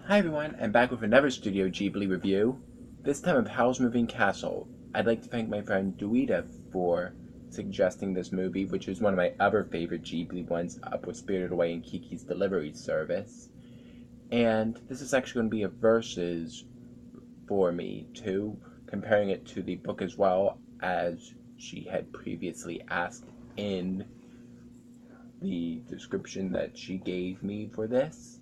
Hi everyone, I'm back with another Studio Ghibli review, this time of Howl's Moving Castle. I'd like to thank my friend Duita for suggesting this movie, which is one of my other favorite Ghibli ones, up with Spirited Away and Kiki's Delivery Service. And this is actually going to be a versus for me, too, comparing it to the book as well, as she had previously asked in the description that she gave me for this.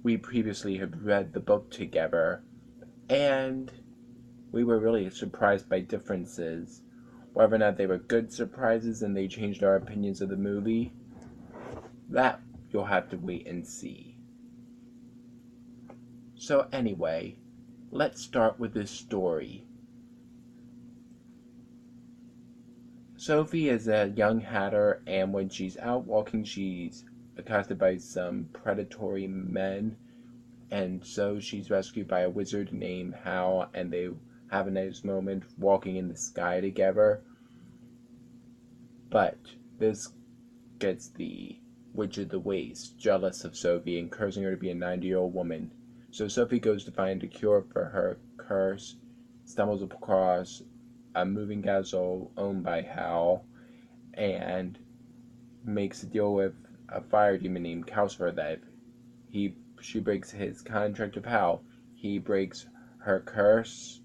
We previously had read the book together, and we were really surprised by differences. Whether or not they were good surprises and they changed our opinions of the movie, that you'll have to wait and see. So anyway, let's start with this story. Sophie is a young hatter, and when she's out walking, she's accosted by some predatory men, and so she's rescued by a wizard named Howl, and they have a nice moment walking in the sky together. But this gets the Witch of the Waste jealous of Sophie and cursing her to be a 90-year-old woman. So Sophie goes to find a cure for her curse, stumbles across a moving castle owned by Howl, and makes a deal with a fire demon named Calcifer that she breaks his contract with Howl. He breaks her curse,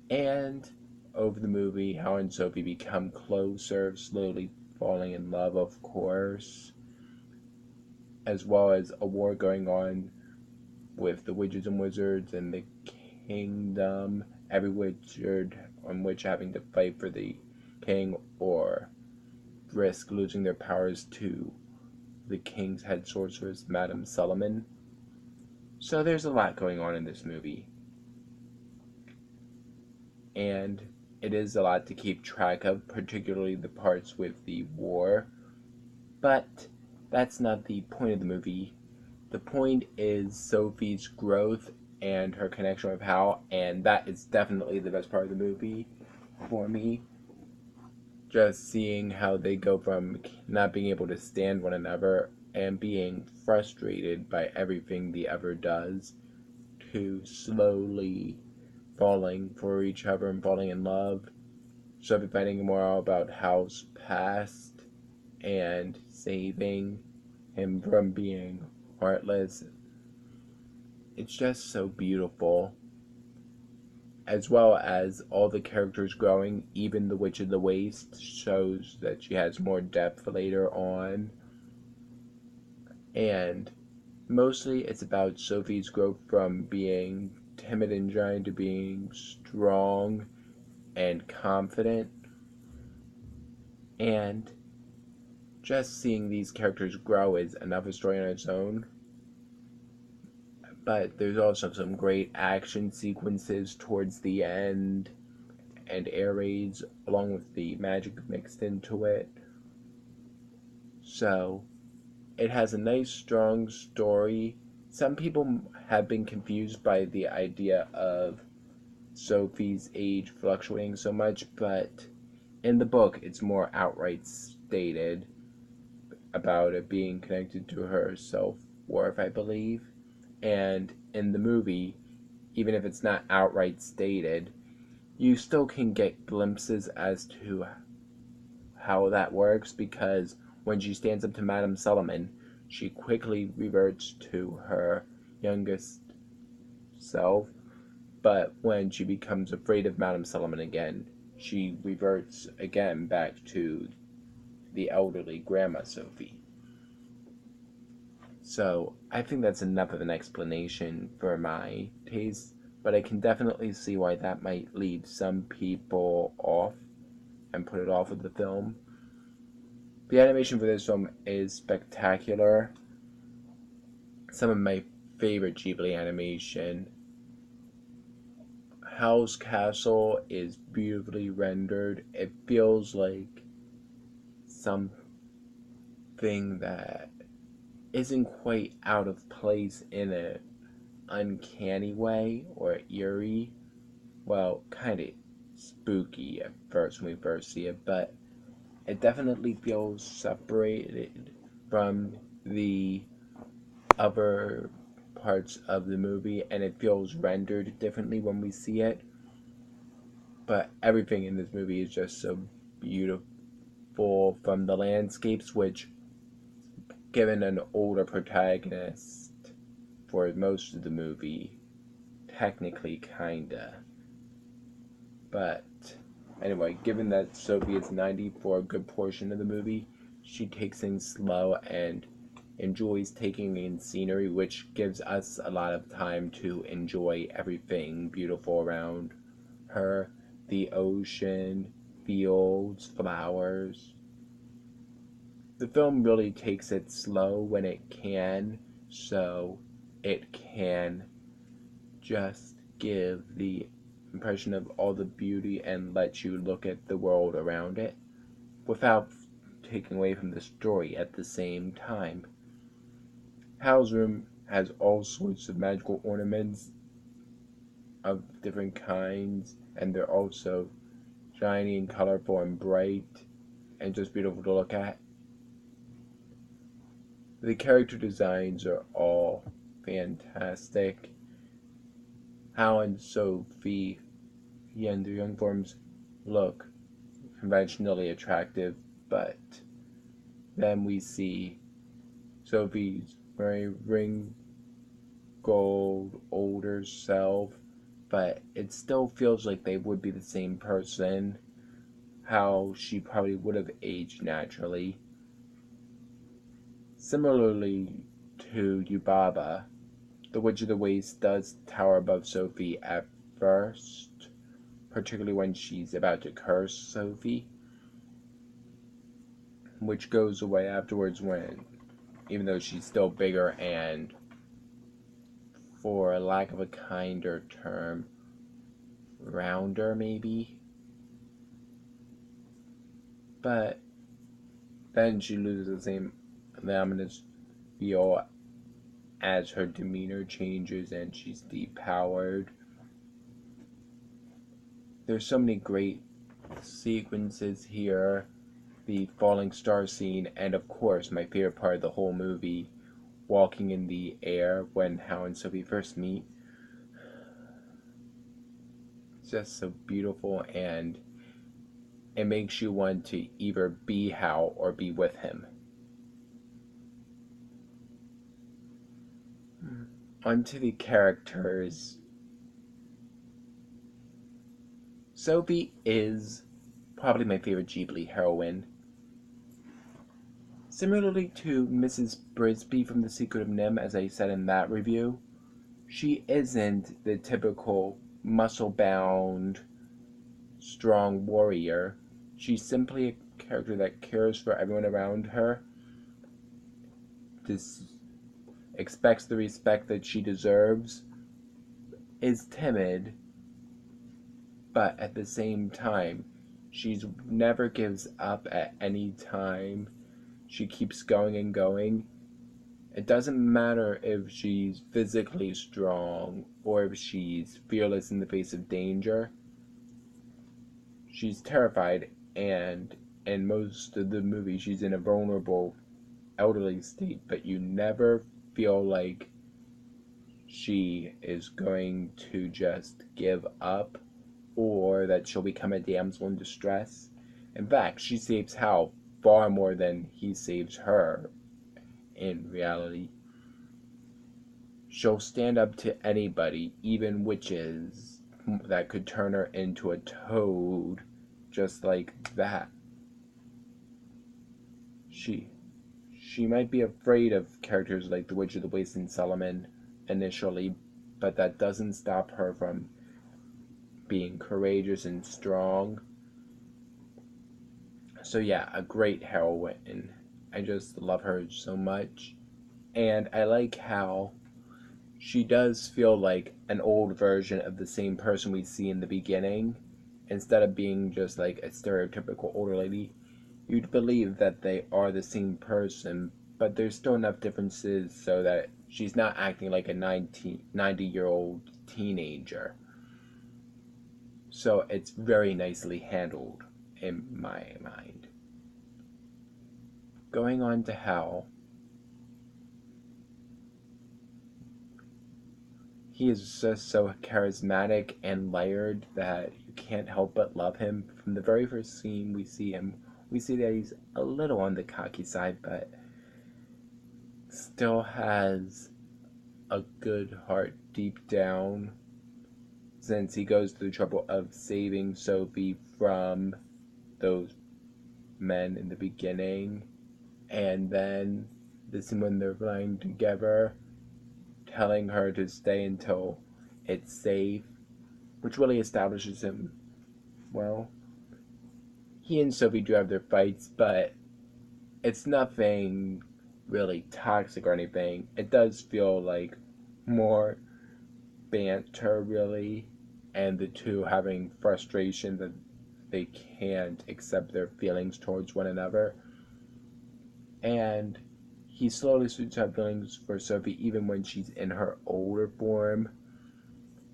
and over the movie, Howl and Sophie become closer, slowly falling in love, of course, as well as a war going on with the witches and wizards and the kingdom, every wizard on which having to fight for the king or risk losing their powers to the king's head sorceress, Madame Solomon. So there's a lot going on in this movie, and it is a lot to keep track of, particularly the parts with the war. But that's not the point of the movie. The point is Sophie's growth and her connection with Hal, and that is definitely the best part of the movie for me. Just seeing how they go from not being able to stand one another and being frustrated by everything the other does to slowly falling for each other and falling in love. Sophie finding more about Hal's past and saving him from being heartless. It's just so beautiful. As well as all the characters growing, even the Witch of the Waste shows that she has more depth later on. And mostly it's about Sophie's growth from being timid and shy to being strong and confident. And just seeing these characters grow is another story on its own. But there's also some great action sequences towards the end and air raids along with the magic mixed into it. So it has a nice strong story. Some people have been confused by the idea of Sophie's age fluctuating so much, but in the book it's more outright stated about it being connected to her self-worth, I believe. And in the movie, even if it's not outright stated, you still can get glimpses as to how that works, because when she stands up to Madame Solomon, she quickly reverts to her youngest self, but when she becomes afraid of Madame Solomon again, she reverts again back to the elderly Grandma Sophie. So I think that's enough of an explanation for my taste, but I can definitely see why that might lead some people off and put it off of the film. The animation for this film is spectacular. Some of my favorite Ghibli animation. Howl's Castle is beautifully rendered. It feels like something that isn't quite out of place in an uncanny way or eerie. Well, kind of spooky at first when we first see it, but it definitely feels separated from the other parts of the movie, and it feels rendered differently when we see it. But everything in this movie is just so beautiful, from the landscapes, which, given an older protagonist for most of the movie, technically kinda. But anyway, given that Sophie is 90 for a good portion of the movie, she takes things slow and enjoys taking in scenery, which gives us a lot of time to enjoy everything beautiful around her: the ocean, fields, flowers. The film really takes it slow when it can, so it can just give the impression of all the beauty and let you look at the world around it without taking away from the story at the same time. Howl's room has all sorts of magical ornaments of different kinds, and they're also shiny and colorful and bright and just beautiful to look at. The character designs are all fantastic. Howl and Sophie and their young forms look conventionally attractive, but then we see Sophie's very wrinkled, older self, but it still feels like they would be the same person. How she probably would have aged naturally. Similarly to Yubaba, the Witch of the Waste does tower above Sophie at first, particularly when she's about to curse Sophie, which goes away afterwards when, even though she's still bigger and, for lack of a kinder term, rounder maybe. But then she loses the same ominous feel as her demeanor changes and she's depowered. There's so many great sequences here. The falling star scene, and of course my favorite part of the whole movie, walking in the air when Howl and Sophie first meet. It's just so beautiful, and it makes you want to either be Howl or be with him. Onto the characters. Sophie is probably my favorite Ghibli heroine. Similarly to Mrs. Brisby from The Secret of NIMH, as I said in that review, she isn't the typical muscle-bound, strong warrior. She's simply a character that cares for everyone around her, expects the respect that she deserves, is timid, but at the same time, she never gives up at any time. She keeps going and going. It doesn't matter if she's physically strong or if she's fearless in the face of danger. She's terrified, and in most of the movie, she's in a vulnerable, elderly state, but you never feel like she is going to just give up or that she'll become a damsel in distress. In fact, she saves Hal far more than he saves her in reality. She'll stand up to anybody, even witches that could turn her into a toad, just like that. She might be afraid of characters like the Witch of the Waste and Solomon initially, but that doesn't stop her from being courageous and strong. So yeah, a great heroine. I just love her so much. And I like how she does feel like an old version of the same person we see in the beginning. Instead of being just like a stereotypical older lady, you'd believe that they are the same person, but there's still enough differences so that she's not acting like a 90-year-old teenager. So it's very nicely handled in my mind. Going on to Howl. he is just so charismatic and layered that you can't help but love him. From the very first scene we see him, we see that he's a little on the cocky side, but still has a good heart deep down, since he goes to the trouble of saving Sophie from those men in the beginning. And then this is when they're flying together, telling her to stay until it's safe, which really establishes him well. He and Sophie do have their fights, but it's nothing really toxic or anything. It does feel like more banter, really, and the two having frustration that they can't accept their feelings towards one another. And he slowly starts to have feelings for Sophie even when she's in her older form.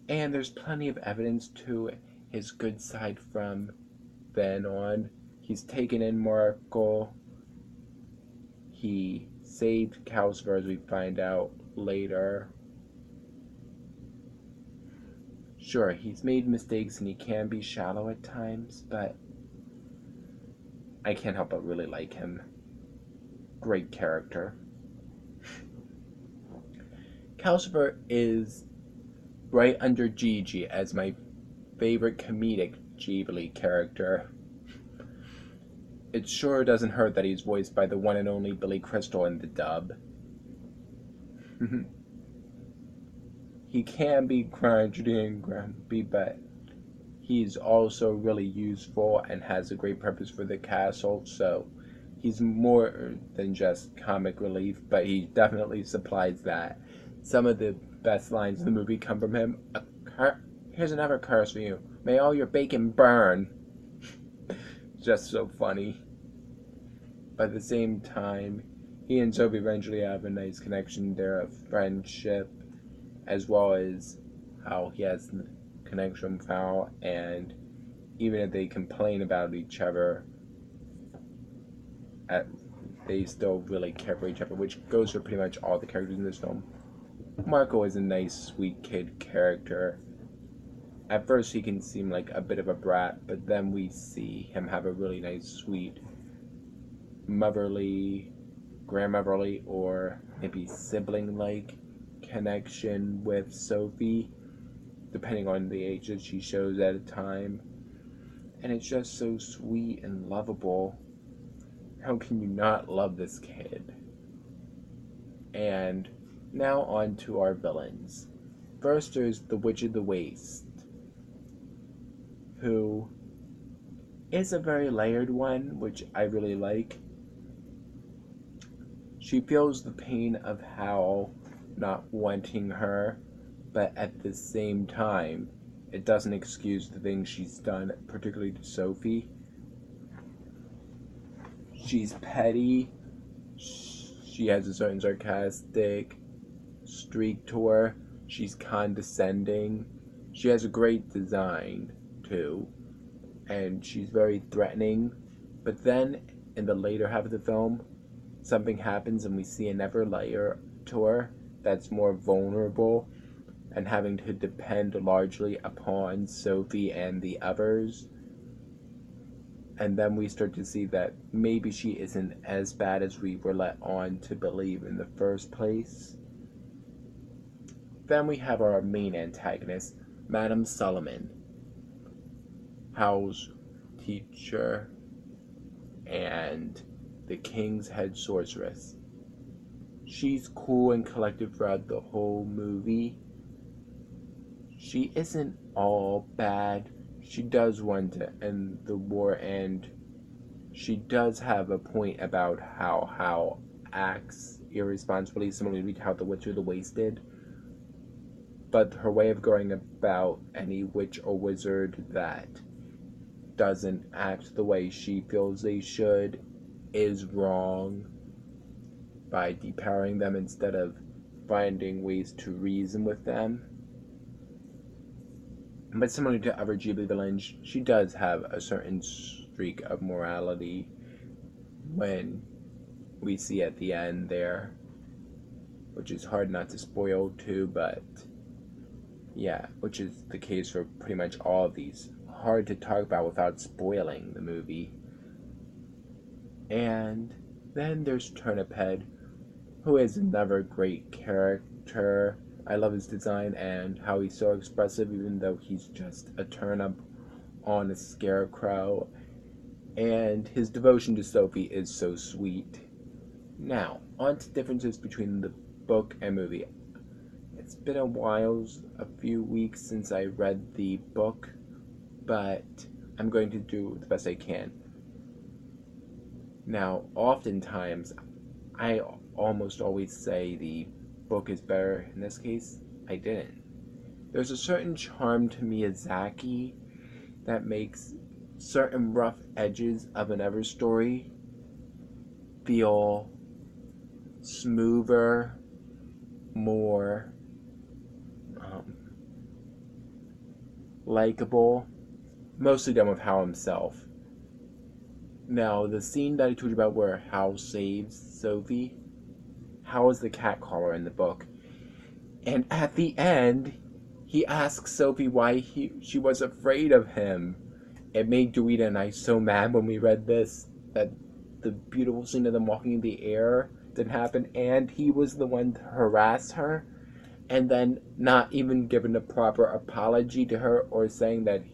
And there's plenty of evidence to his good side from then on. He's taken in Markle. He saved Calcifer, as we find out later. Sure, he's made mistakes and he can be shallow at times, but I can't help but really like him. Great character. Calcifer is right under Gigi as my favorite comedic Ghibli character. It sure doesn't hurt that he's voiced by the one and only Billy Crystal in the dub. He can be crunchy and grumpy, but he's also really useful and has a great purpose for the castle, so he's more than just comic relief, but he definitely supplies that. Some of the best lines in the movie come from him. Here's another curse for you. May all your bacon burn. Just so funny. But at the same time, he and Sophie eventually have a nice connection there of friendship, as well as how he has a connection with Howl, and even if they complain about each other, they still really care for each other, which goes for pretty much all the characters in this film. Marco is a nice, sweet kid character. At first he can seem like a bit of a brat, but then we see him have a really nice, sweet, motherly, grandmotherly, or maybe sibling-like connection with Sophie, depending on the age that she shows at a time. And it's just so sweet and lovable. How can you not love this kid? And now on to our villains. First there's the Witch of the Waste, who is a very layered one, which I really like. She feels the pain of Howl not wanting her, but at the same time, it doesn't excuse the things she's done, particularly to Sophie. She's petty. She has a certain sarcastic streak to her. She's condescending. She has a great design, too. And she's very threatening. But then, in the later half of the film, something happens and we see another layer to her that's more vulnerable and having to depend largely upon Sophie and the others. And then we start to see that maybe she isn't as bad as we were let on to believe in the first place. Then we have our main antagonist, Madame Solomon, Howl's teacher and the king's head sorceress. She's cool and collected throughout the whole movie. She isn't all bad. She does want to end the war, and she does have a point about how Howl acts irresponsibly, similarly to how the Witch of the Waste did. But her way of going about any witch or wizard that doesn't act the way she feels they should is wrong, by depowering them instead of finding ways to reason with them. But similar to other Ghibli villains, she does have a certain streak of morality when we see at the end there, which is hard not to spoil too, but Yeah, which is the case for pretty much all of these. Hard to talk about without spoiling the movie. And then there's Turniphead, who is another great character. I love his design and how he's so expressive, even though he's just a turnip on a scarecrow. And his devotion to Sophie is so sweet. Now, on to differences between the book and movie. It's been a few weeks since I read the book, but I'm going to do the best I can. Now, oftentimes, I almost always say the book is better. In this case, I didn't. There's a certain charm to Miyazaki that makes certain rough edges of another story feel smoother, more likable, mostly done with Howl himself. Now, the scene that I told you about where Howl saves Sophie, Howl is the cat caller in the book. And at the end, he asks Sophie why she was afraid of him. It made Doita and I so mad when we read this that the beautiful scene of them walking in the air didn't happen, and he was the one to harass her, and then not even giving a proper apology to her or saying that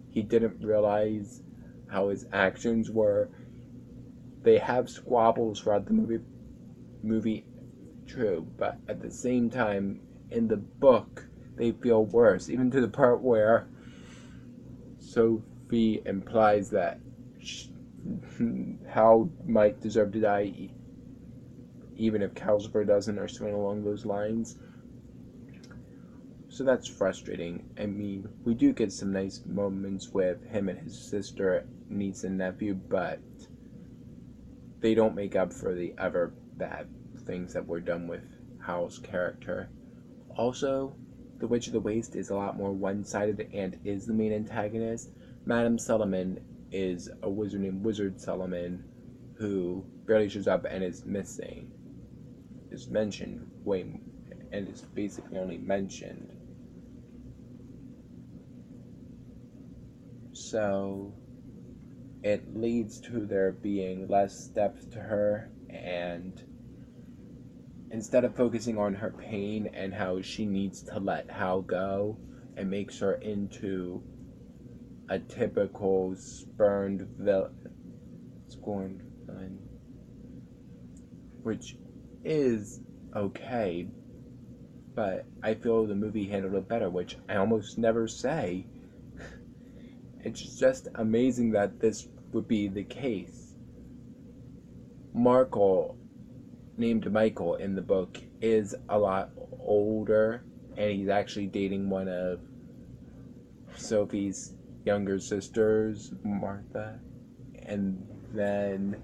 he didn't realize how his actions were. They have squabbles throughout the movie, true, but at the same time, in the book, they feel worse, even to the part where Sophie implies that Hal might deserve to die, even if Calcifer doesn't, or something along those lines. So that's frustrating. I mean, we do get some nice moments with him and his sister, niece, and nephew, but they don't make up for the other bad things that were done with Howl's character. Also, the Witch of the Waste is a lot more one-sided and is the main antagonist. Madame Solomon is a wizard named Wizard Solomon who barely shows up and is missing. Is mentioned and is basically only mentioned. So it leads to there being less depth to her, and instead of focusing on her pain and how she needs to let Hal go, it makes her into a typical scorned villain, which is okay, but I feel the movie handled it better, which I almost never say. It's just amazing that this would be the case. Markle, named Michael in the book, is a lot older, and he's actually dating one of Sophie's younger sisters, Martha, and then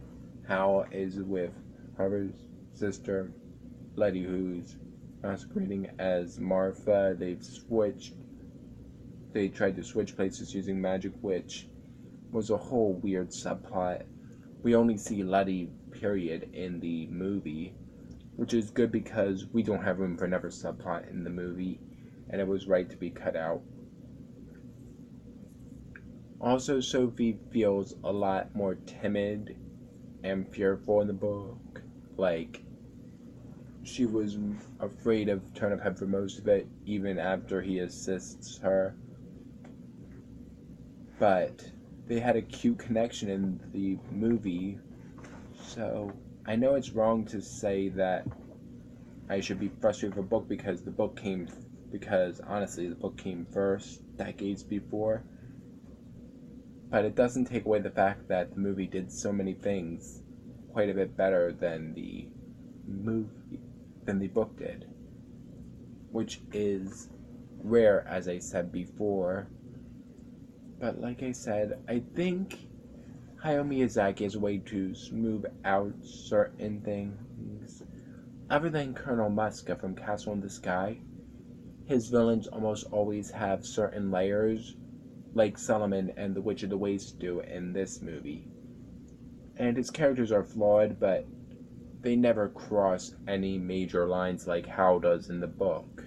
Hal is with her sister, Letty, who's masquerading as Martha. They tried to switch places using magic, which was a whole weird subplot. We only see Letty, period, in the movie, which is good because we don't have room for another subplot in the movie, and it was right to be cut out. Also, Sophie feels a lot more timid and fearful in the book. Like, she was afraid of Turniphead for most of it, even after he assists her. But they had a cute connection in the movie, so I know it's wrong to say that I should be frustrated with a book because honestly the book came first, decades before. But it doesn't take away the fact that the movie did so many things quite a bit better than the book did, which is rare, as I said before. But like I said, I think Hayao Miyazaki has a way to smooth out certain things. Other than Colonel Muska from Castle in the Sky, his villains almost always have certain layers, like Solomon and the Witch of the Waste do in this movie. And his characters are flawed, but they never cross any major lines like Howl does in the book.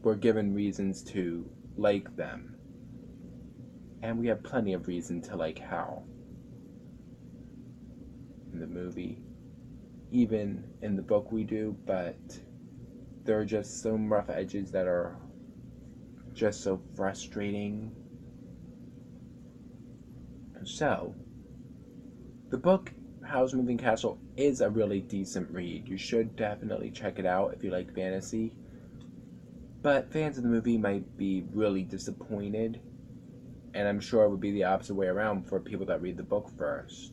we're given reasons to like them. And we have plenty of reason to like Howl in the movie. Even in the book we do, but there are just some rough edges that are just so frustrating. So, the book Howl's Moving Castle is a really decent read. You should definitely check it out if you like fantasy. But fans of the movie might be really disappointed, and I'm sure it would be the opposite way around for people that read the book first.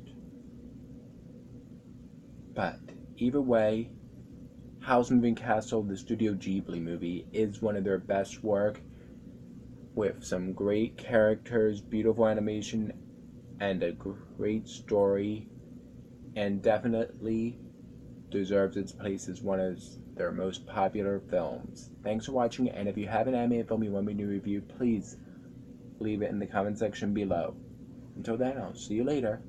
But either way, Howl's Moving Castle, the Studio Ghibli movie, is one of their best work, with some great characters, beautiful animation, and a great story, and definitely deserves its place as one of their most popular films. Thanks for watching, and if you have an animated film you want me to review, please leave it in the comment section below. Until then, I'll see you later.